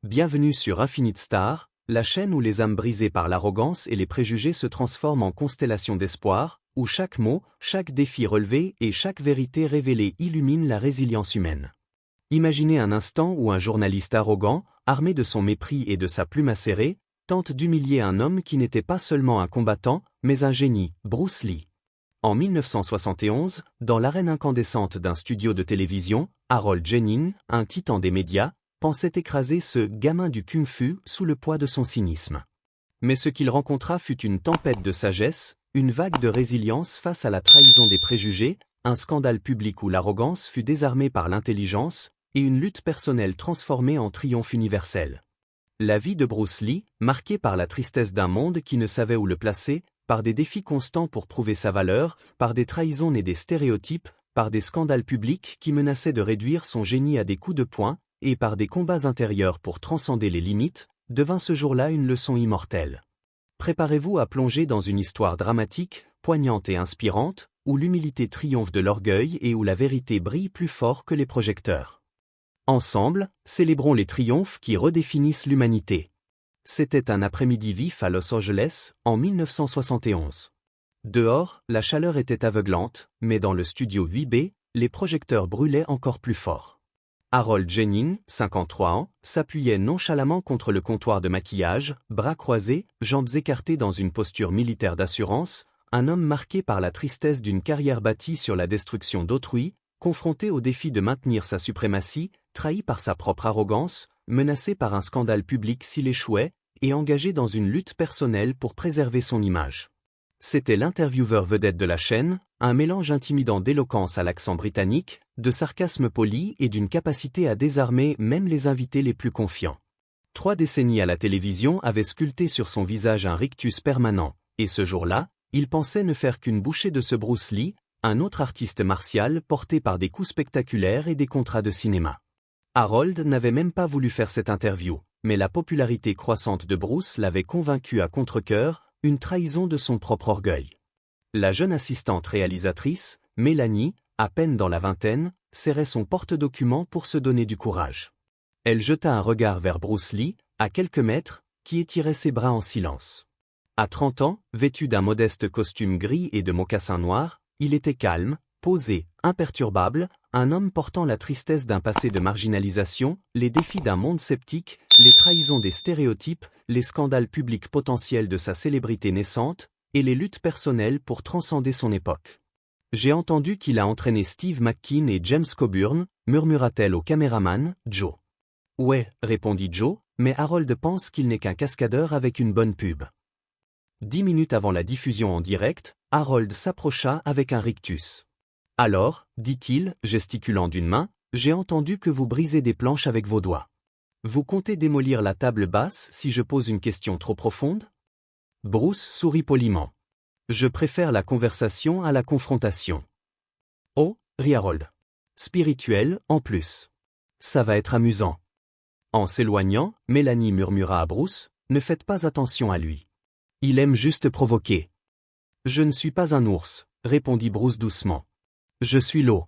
Bienvenue sur Infinite Star, la chaîne où les âmes brisées par l'arrogance et les préjugés se transforment en constellations d'espoir, où chaque mot, chaque défi relevé et chaque vérité révélée illumine la résilience humaine. Imaginez un instant où un journaliste arrogant, armé de son mépris et de sa plume acérée, tente d'humilier un homme qui n'était pas seulement un combattant, mais un génie, Bruce Lee. En 1971, dans l'arène incandescente d'un studio de télévision, Harold Jennings, un titan des médias, pensait écraser ce gamin du kung-fu sous le poids de son cynisme. Mais ce qu'il rencontra fut une tempête de sagesse, une vague de résilience face à la trahison des préjugés, un scandale public où l'arrogance fut désarmée par l'intelligence, et une lutte personnelle transformée en triomphe universel. La vie de Bruce Lee, marquée par la tristesse d'un monde qui ne savait où le placer, par des défis constants pour prouver sa valeur, par des trahisons nées des stéréotypes, par des scandales publics qui menaçaient de réduire son génie à des coups de poing, et par des combats intérieurs pour transcender les limites, devint ce jour-là une leçon immortelle. Préparez-vous à plonger dans une histoire dramatique, poignante et inspirante, où l'humilité triomphe de l'orgueil et où la vérité brille plus fort que les projecteurs. Ensemble, célébrons les triomphes qui redéfinissent l'humanité. C'était un après-midi vif à Los Angeles, en 1971. Dehors, la chaleur était aveuglante, mais dans le studio 8B, les projecteurs brûlaient encore plus fort. Harold Jennings, 53 ans, s'appuyait nonchalamment contre le comptoir de maquillage, bras croisés, jambes écartées dans une posture militaire d'assurance, un homme marqué par la tristesse d'une carrière bâtie sur la destruction d'autrui, confronté au défi de maintenir sa suprématie, trahi par sa propre arrogance, menacé par un scandale public s'il échouait, et engagé dans une lutte personnelle pour préserver son image. C'était l'intervieweur vedette de la chaîne, un mélange intimidant d'éloquence à l'accent britannique, de sarcasme poli et d'une capacité à désarmer même les invités les plus confiants. 3 décennies à la télévision avaient sculpté sur son visage un rictus permanent, et ce jour-là, il pensait ne faire qu'une bouchée de ce Bruce Lee, un autre artiste martial porté par des coups spectaculaires et des contrats de cinéma. Harold n'avait même pas voulu faire cette interview, mais la popularité croissante de Bruce l'avait convaincu à contre-cœur, une trahison de son propre orgueil. La jeune assistante réalisatrice, Mélanie, à peine dans la vingtaine, serrait son porte-document pour se donner du courage. Elle jeta un regard vers Bruce Lee, à quelques mètres, qui étirait ses bras en silence. À 30 ans, vêtu d'un modeste costume gris et de mocassins noirs, il était calme, posé, imperturbable, un homme portant la tristesse d'un passé de marginalisation, les défis d'un monde sceptique, les trahisons des stéréotypes, les scandales publics potentiels de sa célébrité naissante, et les luttes personnelles pour transcender son époque. J'ai entendu qu'il a entraîné Steve McQueen et James Coburn, murmura-t-elle au caméraman, Joe. Ouais, répondit Joe, mais Harold pense qu'il n'est qu'un cascadeur avec une bonne pub. 10 minutes avant la diffusion en direct, Harold s'approcha avec un rictus. Alors, dit-il, gesticulant d'une main, j'ai entendu que vous brisez des planches avec vos doigts. Vous comptez démolir la table basse si je pose une question trop profonde? Bruce sourit poliment. Je préfère la conversation à la confrontation. Oh, rit Harold. Spirituel, en plus. Ça va être amusant. En s'éloignant, Mélanie murmura à Bruce, ne faites pas attention à lui. Il aime juste provoquer. Je ne suis pas un ours, répondit Bruce doucement. Je suis l'eau.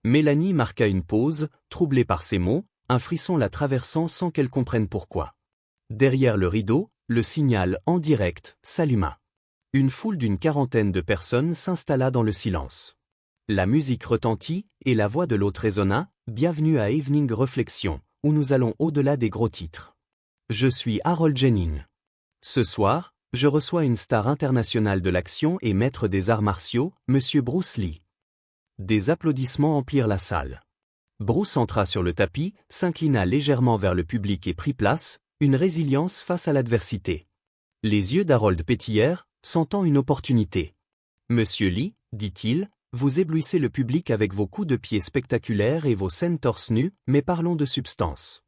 Mélanie marqua une pause, troublée par ces mots, un frisson la traversant sans qu'elle comprenne pourquoi. Derrière le rideau, le signal en direct s'alluma. Une foule d'une quarantaine de personnes s'installa dans le silence. La musique retentit, et la voix de l'hôte résonna, bienvenue à Evening Reflection, où nous allons au-delà des gros titres. Je suis Harold Jennings. Ce soir, je reçois une star internationale de l'action et maître des arts martiaux, Monsieur Bruce Lee. Des applaudissements emplirent la salle. Bruce entra sur le tapis, s'inclina légèrement vers le public et prit place, une résilience face à l'adversité. Les yeux d'Harold pétillèrent, sentant une opportunité. Monsieur Lee, dit-il, vous éblouissez le public avec vos coups de pied spectaculaires et vos scènes torse nu, mais parlons de substance.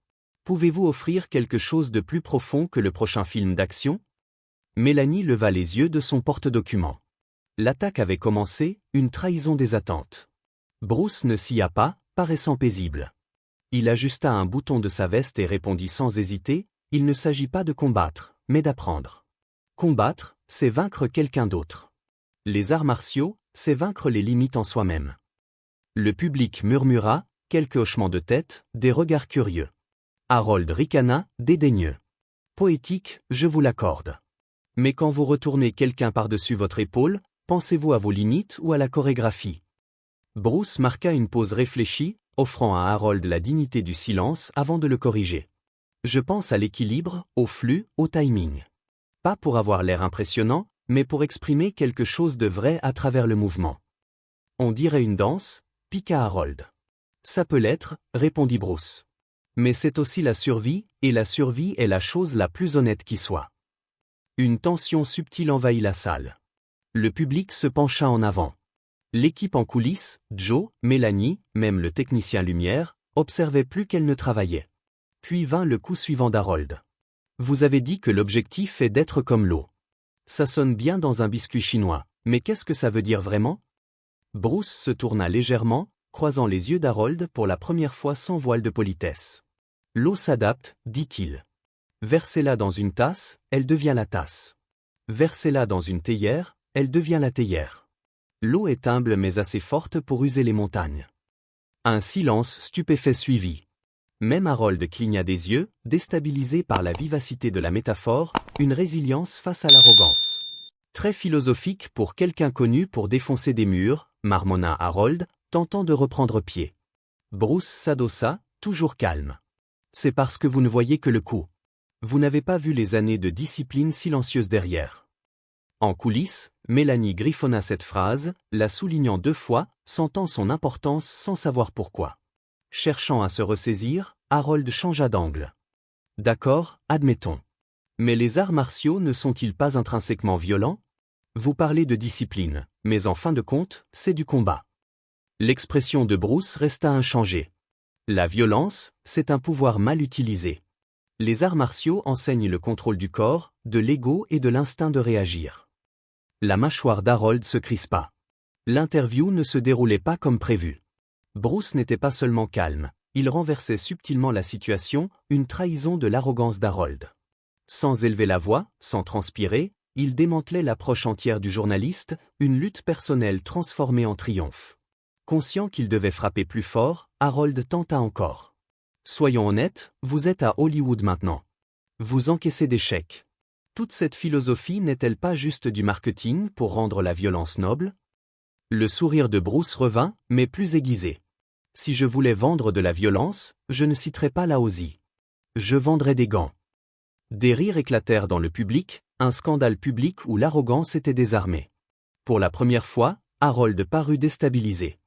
Pouvez-vous offrir quelque chose de plus profond que le prochain film d'action? Mélanie leva les yeux de son porte-document. L'attaque avait commencé, une trahison des attentes. Bruce ne s'y a pas, paraissant paisible. Il ajusta un bouton de sa veste et répondit sans hésiter, il ne s'agit pas de combattre, mais d'apprendre. Combattre, c'est vaincre quelqu'un d'autre. Les arts martiaux, c'est vaincre les limites en soi-même. Le public murmura, quelques hochements de tête, des regards curieux. Harold ricana, dédaigneux. Poétique, je vous l'accorde. Mais quand vous retournez quelqu'un par-dessus votre épaule, pensez-vous à vos limites ou à la chorégraphie? Bruce marqua une pause réfléchie, offrant à Harold la dignité du silence avant de le corriger. Je pense à l'équilibre, au flux, au timing. Pas pour avoir l'air impressionnant, mais pour exprimer quelque chose de vrai à travers le mouvement. On dirait une danse, piqua Harold. Ça peut l'être, répondit Bruce. Mais c'est aussi la survie, et la survie est la chose la plus honnête qui soit. Une tension subtile envahit la salle. Le public se pencha en avant. L'équipe en coulisses, Joe, Mélanie, même le technicien lumière, observait plus qu'elle ne travaillait. Puis vint le coup suivant d'Harold. Vous avez dit que l'objectif est d'être comme l'eau. Ça sonne bien dans un biscuit chinois, mais qu'est-ce que ça veut dire vraiment? Bruce se tourna légèrement, croisant les yeux d'Harold pour la première fois sans voile de politesse. L'eau s'adapte, dit-il. Versez-la dans une tasse, elle devient la tasse. Versez-la dans une théière, elle devient la théière. L'eau est humble mais assez forte pour user les montagnes. Un silence stupéfait suivit. Même Harold cligna des yeux, déstabilisé par la vivacité de la métaphore, une résilience face à l'arrogance. Très philosophique pour quelqu'un connu pour défoncer des murs, marmonna Harold, tentant de reprendre pied. Bruce s'adossa, toujours calme. C'est parce que vous ne voyez que le coup. Vous n'avez pas vu les années de discipline silencieuse derrière. En coulisses, Mélanie griffonna cette phrase, la soulignant 2 fois, sentant son importance sans savoir pourquoi. Cherchant à se ressaisir, Harold changea d'angle. D'accord, admettons. Mais les arts martiaux ne sont-ils pas intrinsèquement violents? Vous parlez de discipline, mais en fin de compte, c'est du combat. L'expression de Bruce resta inchangée. La violence, c'est un pouvoir mal utilisé. Les arts martiaux enseignent le contrôle du corps, de l'ego et de l'instinct de réagir. La mâchoire d'Harold se crispa. L'interview ne se déroulait pas comme prévu. Bruce n'était pas seulement calme, il renversait subtilement la situation, une trahison de l'arrogance d'Harold. Sans élever la voix, sans transpirer, il démantelait l'approche entière du journaliste, une lutte personnelle transformée en triomphe. Conscient qu'il devait frapper plus fort, Harold tenta encore. Soyons honnêtes, vous êtes à Hollywood maintenant. Vous encaissez des chèques. Toute cette philosophie n'est-elle pas juste du marketing pour rendre la violence noble? Le sourire de Bruce revint, mais plus aiguisé. Si je voulais vendre de la violence, je ne citerais pas la Aussie. Je vendrais des gants. Des rires éclatèrent dans le public, un scandale public où l'arrogance était désarmée. Pour la première fois, Harold parut déstabilisé.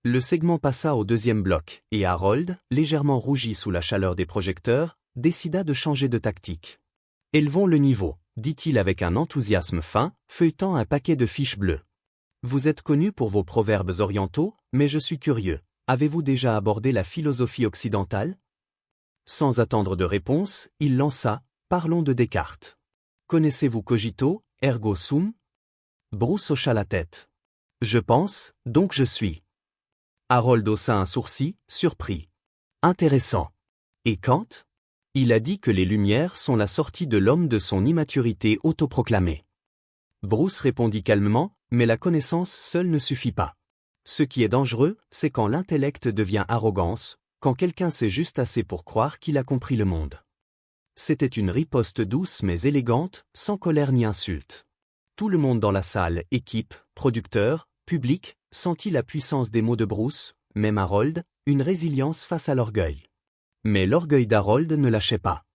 Le segment passa au 2e bloc, et Harold, légèrement rougi sous la chaleur des projecteurs, décida de changer de tactique. Élevons le niveau, dit-il avec un enthousiasme fin, feuilletant un paquet de fiches bleues. Vous êtes connu pour vos proverbes orientaux, mais je suis curieux. Avez-vous déjà abordé la philosophie occidentale? Sans attendre de réponse, il lança « Parlons de Descartes. Connaissez-vous cogito, ergo sum » Bruce hocha la tête. Je pense, donc je suis. Harold haussa un sourcil, surpris. Intéressant. Et Kant? Il a dit que les Lumières sont la sortie de l'homme de son immaturité autoproclamée. Bruce répondit calmement, mais la connaissance seule ne suffit pas. Ce qui est dangereux, c'est quand l'intellect devient arrogance, quand quelqu'un sait juste assez pour croire qu'il a compris le monde. C'était une riposte douce mais élégante, sans colère ni insulte. Tout le monde dans la salle, équipe, producteur, public, sentit la puissance des mots de Bruce, même Harold, une résilience face à l'orgueil. Mais l'orgueil d'Harold ne lâchait pas.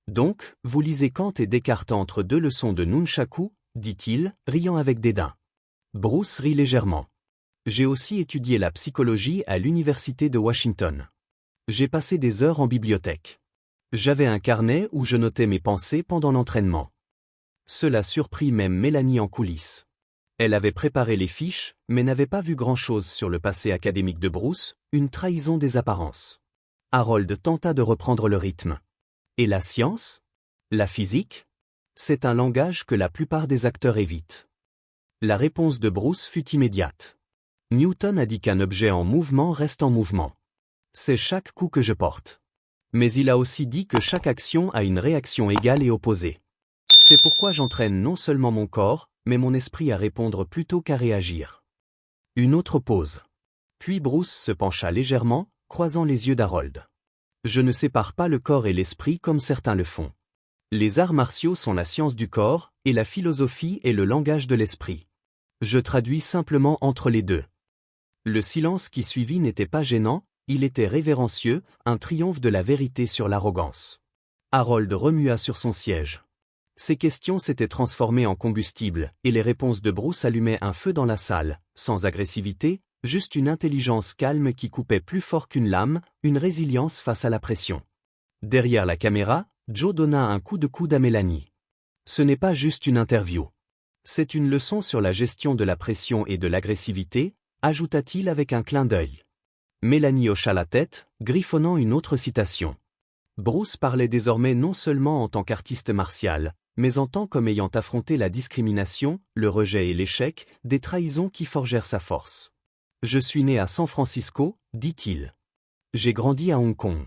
Donc, vous lisez Kant et Descartes entre 2 leçons de nunchaku, dit-il, riant avec dédain. Bruce rit légèrement. J'ai aussi étudié la psychologie à l'université de Washington. J'ai passé des heures en bibliothèque. J'avais un carnet où je notais mes pensées pendant l'entraînement. Cela surprit même Mélanie en coulisses. Elle avait préparé les fiches, mais n'avait pas vu grand-chose sur le passé académique de Bruce, une trahison des apparences. Harold tenta de reprendre le rythme. Et la science? La physique? C'est un langage que la plupart des acteurs évitent. La réponse de Bruce fut immédiate. Newton a dit qu'un objet en mouvement reste en mouvement. C'est chaque coup que je porte. Mais il a aussi dit que chaque action a une réaction égale et opposée. C'est pourquoi j'entraîne non seulement mon corps, mais mon esprit à répondre plutôt qu'à réagir. Une autre pause. Puis Bruce se pencha légèrement, croisant les yeux d'Harold. Je ne sépare pas le corps et l'esprit comme certains le font. Les arts martiaux sont la science du corps, et la philosophie est le langage de l'esprit. Je traduis simplement entre les deux. Le silence qui suivit n'était pas gênant, il était révérencieux, un triomphe de la vérité sur l'arrogance. Harold remua sur son siège. Ses questions s'étaient transformées en combustible, et les réponses de Bruce allumaient un feu dans la salle, sans agressivité, juste une intelligence calme qui coupait plus fort qu'une lame, une résilience face à la pression. Derrière la caméra, Joe donna un coup de coude à Mélanie. Ce n'est pas juste une interview. C'est une leçon sur la gestion de la pression et de l'agressivité, ajouta-t-il avec un clin d'œil. Mélanie hocha la tête, griffonnant une autre citation. Bruce parlait désormais non seulement en tant qu'artiste martial, mais en tant qu'homme ayant affronté la discrimination, le rejet et l'échec, des trahisons qui forgèrent sa force. Je suis né à San Francisco, dit-il. J'ai grandi à Hong Kong.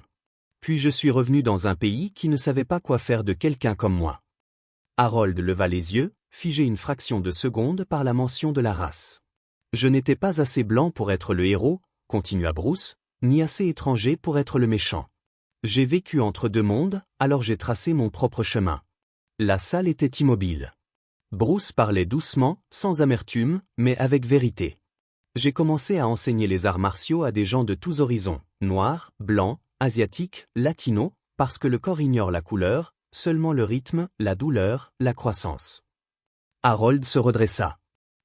Puis je suis revenu dans un pays qui ne savait pas quoi faire de quelqu'un comme moi. Harold leva les yeux, figé une fraction de seconde par la mention de la race. Je n'étais pas assez blanc pour être le héros, continua Bruce, ni assez étranger pour être le méchant. J'ai vécu entre deux mondes, alors j'ai tracé mon propre chemin. La salle était immobile. Bruce parlait doucement, sans amertume, mais avec vérité. J'ai commencé à enseigner les arts martiaux à des gens de tous horizons, noirs, blancs, asiatiques, latinos, parce que le corps ignore la couleur, seulement le rythme, la douleur, la croissance. Harold se redressa.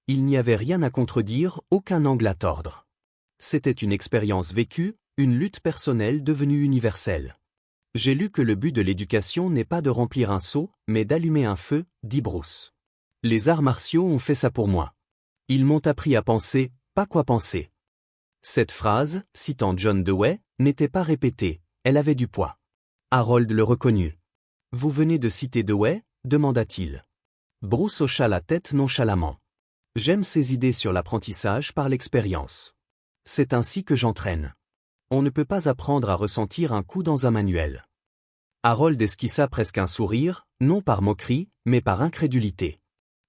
Il n'y avait rien à contredire, aucun angle à tordre. C'était une expérience vécue, une lutte personnelle devenue universelle. J'ai lu que le but de l'éducation n'est pas de remplir un seau, mais d'allumer un feu, dit Bruce. Les arts martiaux ont fait ça pour moi. Ils m'ont appris à penser, pas quoi penser. Cette phrase, citant John Dewey, n'était pas répétée, elle avait du poids. Harold le reconnut. Vous venez de citer Dewey, demanda-t-il. Bruce hocha la tête nonchalamment. J'aime ces idées sur l'apprentissage par l'expérience. C'est ainsi que j'entraîne. On ne peut pas apprendre à ressentir un coup dans un manuel. Harold esquissa presque un sourire, non par moquerie, mais par incrédulité.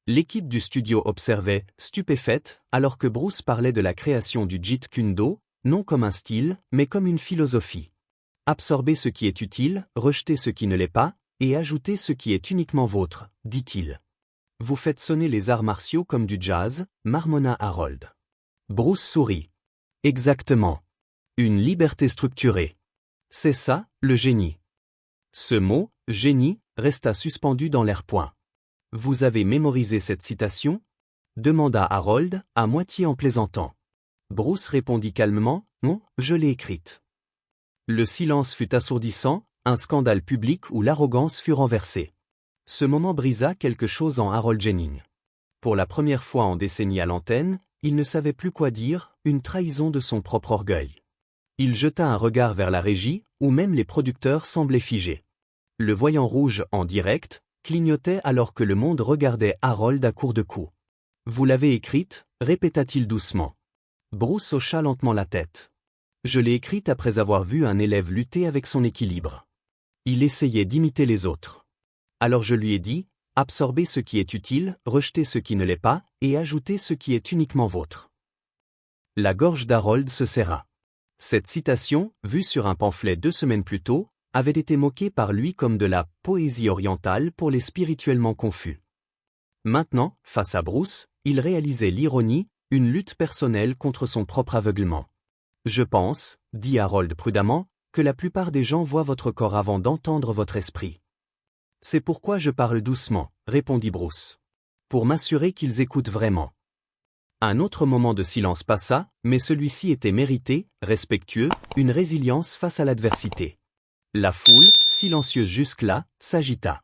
L'équipe du studio observait, stupéfaite, alors que Bruce parlait de la création du Jeet Kune Do, non comme un style, mais comme une philosophie. Absorber ce qui est utile, rejeter ce qui ne l'est pas, et ajouter ce qui est uniquement vôtre, dit-il. Vous faites sonner les arts martiaux comme du jazz, marmonna Harold. Bruce sourit. Exactement. Une liberté structurée. C'est ça, le génie. Ce mot, génie, resta suspendu dans l'air. Vous avez mémorisé cette citation ? Demanda Harold, à moitié en plaisantant. Bruce répondit calmement, non, je l'ai écrite. Le silence fut assourdissant, un scandale public où l'arrogance fut renversée. Ce moment brisa quelque chose en Harold Jennings. Pour la première fois en décennies à l'antenne, il ne savait plus quoi dire, une trahison de son propre orgueil. Il jeta un regard vers la régie, où même les producteurs semblaient figés. Le voyant rouge, en direct, clignotait alors que le monde regardait Harold à court de coups. Vous l'avez écrite, répéta-t-il doucement. Bruce hocha lentement la tête. Je l'ai écrite après avoir vu un élève lutter avec son équilibre. Il essayait d'imiter les autres. Alors je lui ai dit, absorbez ce qui est utile, rejetez ce qui ne l'est pas, et ajoutez ce qui est uniquement vôtre. La gorge d'Harold se serra. Cette citation, vue sur un pamphlet 2 semaines plus tôt, avait été moquée par lui comme de la poésie orientale pour les spirituellement confus. Maintenant, face à Bruce, il réalisait l'ironie, une lutte personnelle contre son propre aveuglement. Je pense, dit Harold prudemment, que la plupart des gens voient votre corps avant d'entendre votre esprit. C'est pourquoi je parle doucement, répondit Bruce. Pour m'assurer qu'ils écoutent vraiment. Un autre moment de silence passa, mais celui-ci était mérité, respectueux, une résilience face à l'adversité. La foule, silencieuse jusque-là, s'agita.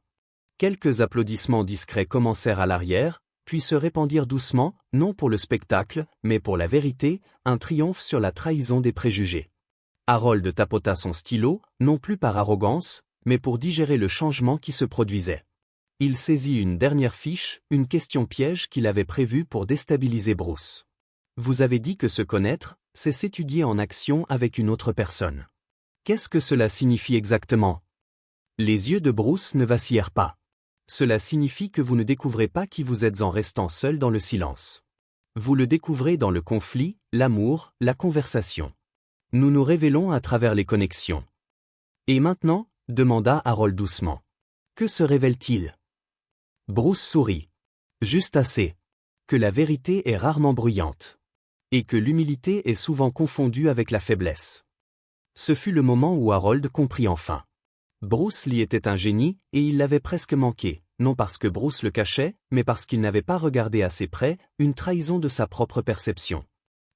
Quelques applaudissements discrets commencèrent à l'arrière, puis se répandirent doucement, non pour le spectacle, mais pour la vérité, un triomphe sur la trahison des préjugés. Harold tapota son stylo, non plus par arrogance, mais pour digérer le changement qui se produisait. Il saisit une dernière fiche, une question piège qu'il avait prévue pour déstabiliser Bruce. Vous avez dit que se connaître, c'est s'étudier en action avec une autre personne. Qu'est-ce que cela signifie exactement ? Les yeux de Bruce ne vacillèrent pas. Cela signifie que vous ne découvrez pas qui vous êtes en restant seul dans le silence. Vous le découvrez dans le conflit, l'amour, la conversation. Nous nous révélons à travers les connexions. Et maintenant, demanda Harold doucement. Que se révèle-t-il? Bruce sourit. Juste assez. Que la vérité est rarement bruyante. Et que l'humilité est souvent confondue avec la faiblesse. Ce fut le moment où Harold comprit enfin. Bruce Lee était un génie, et il l'avait presque manqué, non parce que Bruce le cachait, mais parce qu'il n'avait pas regardé assez près, une trahison de sa propre perception.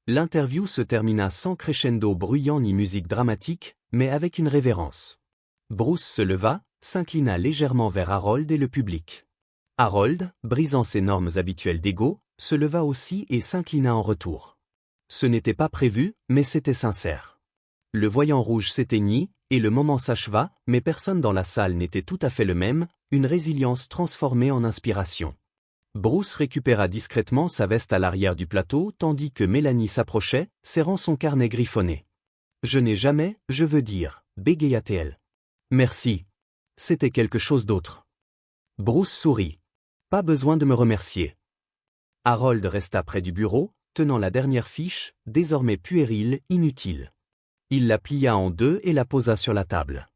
L'interview se termina sans crescendo bruyant ni musique dramatique, mais avec une révérence. Bruce se leva, s'inclina légèrement vers Harold et le public. Harold, brisant ses normes habituelles d'ego, se leva aussi et s'inclina en retour. Ce n'était pas prévu, mais c'était sincère. Le voyant rouge s'éteignit, et le moment s'acheva, mais personne dans la salle n'était tout à fait le même, une résilience transformée en inspiration. Bruce récupéra discrètement sa veste à l'arrière du plateau tandis que Mélanie s'approchait, serrant son carnet griffonné. « Je n'ai jamais, je veux dire, bégaya-t-elle. « Merci. C'était quelque chose d'autre. » Bruce sourit. « Pas besoin de me remercier. » Harold resta près du bureau, tenant la dernière fiche, désormais puérile, inutile. Il la plia en deux et la posa sur la table.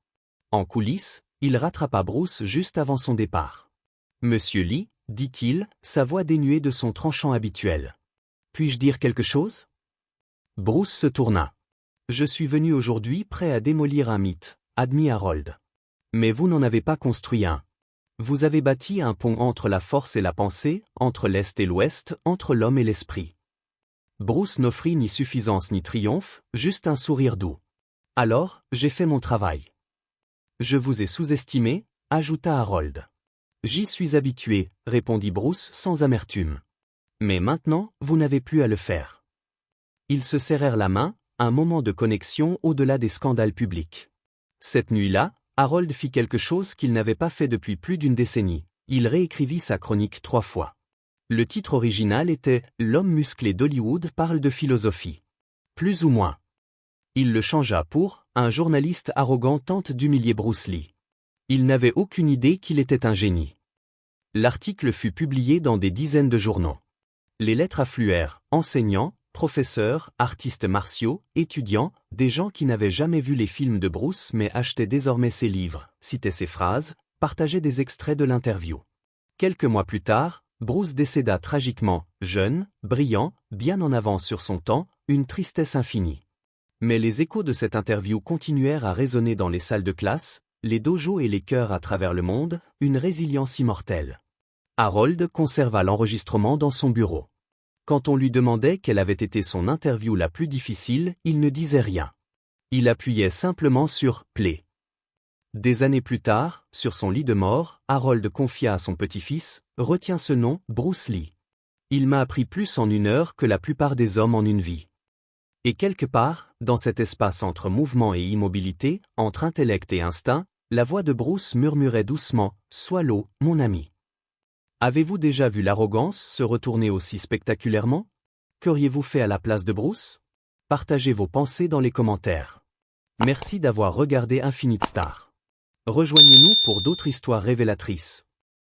En coulisses, il rattrapa Bruce juste avant son départ. « Monsieur Lee, dit-il, sa voix dénuée de son tranchant habituel. Puis-je dire quelque chose? » Bruce se tourna. « Je suis venu aujourd'hui prêt à démolir un mythe, admit Harold. Mais vous n'en avez pas construit un. Vous avez bâti un pont entre la force et la pensée, entre l'Est et l'Ouest, entre l'homme et l'esprit. » Bruce n'offrit ni suffisance ni triomphe, juste un sourire doux. « Alors, j'ai fait mon travail. »« Je vous ai sous-estimé, » ajouta Harold. « J'y suis habitué, » répondit Bruce sans amertume. « Mais maintenant, vous n'avez plus à le faire. » Ils se serrèrent la main, un moment de connexion au-delà des scandales publics. Cette nuit-là, Harold fit quelque chose qu'il n'avait pas fait depuis plus d'une décennie. Il réécrivit sa chronique 3 fois. Le titre original était « L'homme musclé d'Hollywood parle de philosophie ». Plus ou moins. Il le changea pour « Un journaliste arrogant tente d'humilier Bruce Lee ». Il n'avait aucune idée qu'il était un génie. L'article fut publié dans des dizaines de journaux. Les lettres affluèrent, enseignants, professeurs, artistes martiaux, étudiants, des gens qui n'avaient jamais vu les films de Bruce mais achetaient désormais ses livres, citaient ses phrases, partageaient des extraits de l'interview. Quelques mois plus tard, Bruce décéda tragiquement, jeune, brillant, bien en avance sur son temps, une tristesse infinie. Mais les échos de cette interview continuèrent à résonner dans les salles de classe, les dojos et les chœurs à travers le monde, une résilience immortelle. Harold conserva l'enregistrement dans son bureau. Quand on lui demandait quelle avait été son interview la plus difficile, il ne disait rien. Il appuyait simplement sur « play ». Des années plus tard, sur son lit de mort, Harold confia à son petit-fils « Retiens ce nom, Bruce Lee. Il m'a appris plus en 1 heure que la plupart des hommes en une vie. » Et quelque part, dans cet espace entre mouvement et immobilité, entre intellect et instinct, la voix de Bruce murmurait doucement « Sois l'eau, mon ami. » Avez-vous déjà vu l'arrogance se retourner aussi spectaculairement? Qu'auriez-vous fait à la place de Bruce? Partagez vos pensées dans les commentaires. Merci d'avoir regardé Infinite Star. Rejoignez-nous pour d'autres histoires révélatrices.